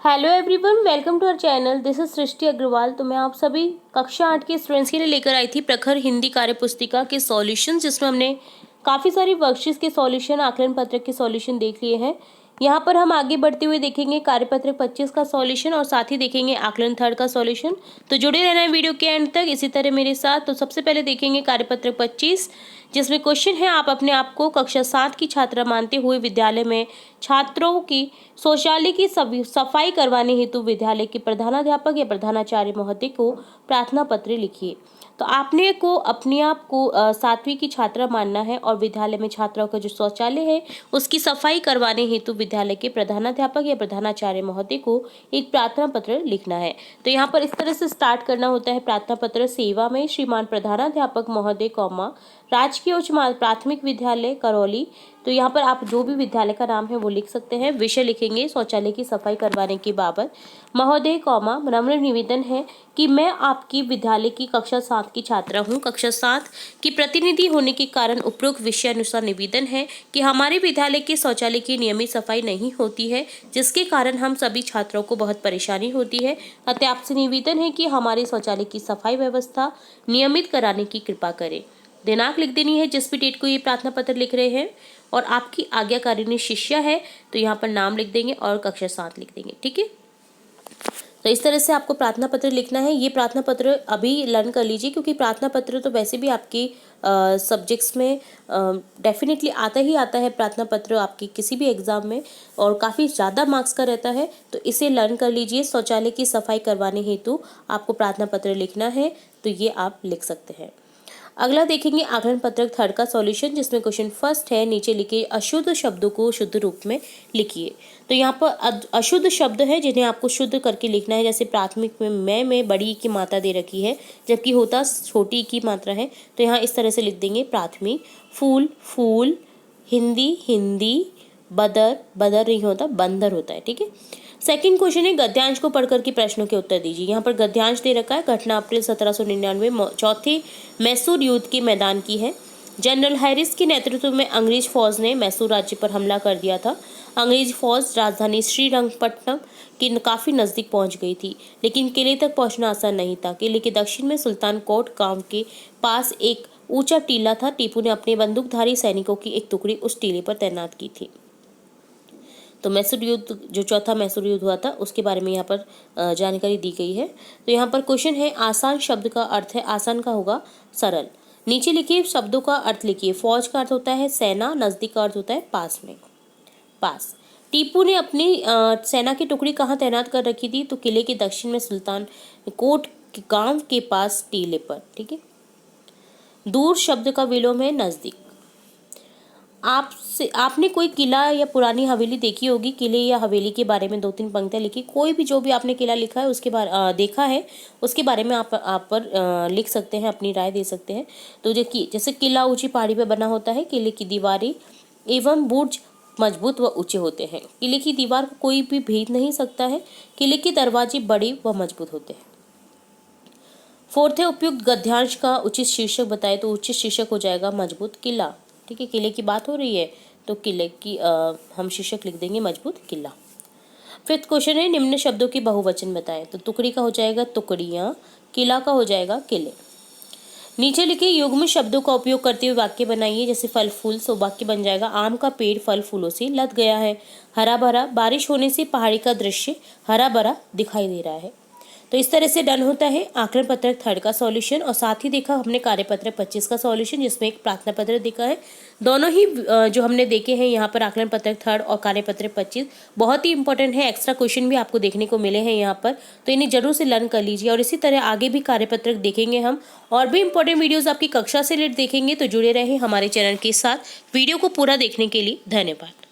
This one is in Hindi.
Hello everyone, welcome to our channel. This is Srishti Agarwal. तो मैं आप सभी कक्षा 8 के स्टूडेंट्स के लिए लेकर आई थी प्रखर हिंदी कार्य पुस्तिका के सॉल्यूशन, जिसमें हमने काफ़ी सारी वर्कशीट्स के सॉल्यूशन, आकलन पत्रक के सॉल्यूशन देख लिए हैं। यहाँ पर हम आगे बढ़ते हुए देखेंगे कार्यपत्रक 25 का सॉल्यूशन और साथ ही देखेंगे आकलन थर्ड का सॉल्यूशन। तो जुड़े रहना है वीडियो के एंड तक इसी तरह मेरे साथ। तो सबसे पहले देखेंगे कार्यपत्रक 25, जिसमें क्वेश्चन है, आप अपने आप को कक्षा 7 की छात्रा मानते हुए विद्यालय में छात्रों की शौचालय की सफाई करवाने हेतु विद्यालय के प्रधानाध्यापक या प्रधानाचार्य महोदय को प्रार्थना पत्र लिखिए। तो आपने को अपने आप को 7वीं की छात्रा मानना है और विद्यालय में छात्राओं का जो शौचालय है उसकी सफाई करवाने हेतु विद्यालय के प्रधानाध्यापक या प्रधानाचार्य महोदय को एक प्रार्थना पत्र लिखना है। तो यहाँ पर इस तरह से स्टार्ट करना होता है प्रार्थना पत्र। सेवा में श्रीमान प्रधानाध्यापक महोदय कौमा राजकीय उच्च प्राथमिक विद्यालय करौली। तो यहाँ पर आप जो भी विद्यालय का नाम है वो लिख सकते हैं। विषय लिखेंगे शौचालय की सफाई करवाने के बाबत। महोदय कौमा नम्र निवेदन है कि मैं आपकी विद्यालय की कक्षा 7 की छात्रा हूँ। कक्षा 7 की प्रतिनिधि होने के कारण उपरोक्त विषय अनुसार निवेदन है कि हमारे विद्यालय के शौचालय की नियमित सफाई नहीं होती है, जिसके कारण हम सभी छात्रों को बहुत परेशानी होती है। अतः आपसे निवेदन है कि हमारे शौचालय की सफाई व्यवस्था नियमित कराने की कृपा करें। दिनांक लिख देनी है जिस भी डेट को ये प्रार्थना पत्र लिख रहे हैं, और आपकी आज्ञाकारिणी शिष्या है तो यहाँ पर नाम लिख देंगे और कक्षा 7 लिख देंगे। ठीक है, तो इस तरह से आपको प्रार्थना पत्र लिखना है। ये प्रार्थना पत्र अभी लर्न कर लीजिए, क्योंकि प्रार्थना पत्र तो वैसे भी आपके सब्जेक्ट्स में डेफिनेटली आता ही आता है। प्रार्थना पत्र आपकी किसी भी एग्जाम में और काफ़ी ज़्यादा मार्क्स का रहता है, तो इसे लर्न कर लीजिए। शौचालय की सफाई करवाने हेतु आपको प्रार्थना पत्र लिखना है, तो ये आप लिख सकते हैं। अगला देखेंगे आकलन पत्रक थर्ड का सॉल्यूशन, जिसमें क्वेश्चन फर्स्ट है, नीचे लिखिए अशुद्ध शब्दों को शुद्ध रूप में लिखिए। तो यहाँ पर अशुद्ध शब्द है जिन्हें आपको शुद्ध करके लिखना है। जैसे प्राथमिक में मैं बड़ी की मात्रा दे रखी है, जबकि होता छोटी की मात्रा है। तो यहाँ इस तरह से लिख देंगे प्राथमिक। फूल फूल, हिंदी हिंदी, बदर बदर नहीं होता, बंदर होता है। ठीक है, सेकंड क्वेश्चन है, गद्यांश को पढ़कर के प्रश्नों के उत्तर दीजिए। यहाँ पर गद्यांश दे रखा है, घटना अप्रैल 1799 चौथे मैसूर युद्ध के मैदान की है। जनरल हैरिस के नेतृत्व में अंग्रेज फौज ने मैसूर राज्य पर हमला कर दिया था। अंग्रेज फौज राजधानी श्रीरंगपट्टनम के काफ़ी नज़दीक पहुंच गई थी, लेकिन किले तक पहुंचना आसान नहीं था। किले के दक्षिण में सुल्तान कोट गांव के पास एक ऊंचा टीला था। टीपू ने अपने बंदूकधारी सैनिकों की एक टुकड़ी उस टीले पर तैनात की थी। तो मैसूर युद्ध, जो चौथा मैसूर युद्ध हुआ था, उसके बारे में यहाँ पर जानकारी दी गई है। तो यहाँ पर क्वेश्चन है, आसान शब्द का अर्थ है, आसान का होगा सरल। नीचे लिखिए शब्दों का अर्थ लिखिए। फौज का अर्थ होता है सेना, नज़दीक का अर्थ होता है पास में, पास। टीपू ने अपनी सेना की टुकड़ी कहाँ तैनात कर रखी थी? तो किले के दक्षिण में सुल्तान कोट गांव के पास टीले पर। ठीक है, दूर शब्द का विलोम है नज़दीक। आपने कोई किला या पुरानी हवेली देखी होगी। किले या हवेली के बारे में 2-3 पंक्तियाँ लिखी। कोई भी जो भी आपने किला लिखा है उसके बारे देखा है उसके बारे में आप पर लिख सकते हैं, अपनी राय दे सकते हैं। तो देखिए, जैसे किला ऊंची पहाड़ी पर बना होता है, किले की दीवारें एवं बुर्ज मजबूत व ऊंचे होते हैं। किले की दीवार को कोई भी भेद नहीं सकता है। किले के दरवाजे बड़े व मजबूत होते हैं। फोर्थ है, उपयुक्त गद्यांश का उचित शीर्षक बताए। तो उचित शीर्षक हो जाएगा मजबूत किला। ठीक है, किले की बात हो रही है तो किले की हम शीर्षक लिख देंगे मजबूत किला। फिफ्थ क्वेश्चन है, निम्न शब्दों की बहुवचन बताएं। तो टुकड़ी का हो जाएगा टुकड़ियाँ, किला का हो जाएगा किले। नीचे लिखे युग्म शब्दों का उपयोग करते हुए वाक्य बनाइए। जैसे फल फूल, सो वाक्य बन जाएगा, आम का पेड़ फल फूलों से लद गया है। हरा भरा, बारिश होने से पहाड़ी का दृश्य हरा भरा दिखाई दे रहा है। तो इस तरह से डन होता है आकलन पत्रक थर्ड का सॉल्यूशन। और साथ ही देखा हमने कार्यपत्रक 25 का सॉल्यूशन, जिसमें एक प्रार्थना पत्र देखा है। दोनों ही जो हमने देखे हैं यहाँ पर आकलन पत्रक थर्ड और कार्यपत्रक 25 बहुत ही इंपॉर्टेंट है। एक्स्ट्रा क्वेश्चन भी आपको देखने को मिले हैं यहाँ पर, तो इन्हें जरूर से लर्न कर लीजिए। और इसी तरह आगे भी कार्यपत्रक देखेंगे हम, और भी इंपॉर्टेंट वीडियोज़ आपकी कक्षा से रिलेटेड देखेंगे। तो जुड़े रहें हमारे चैनल के साथ। वीडियो को पूरा देखने के लिए धन्यवाद।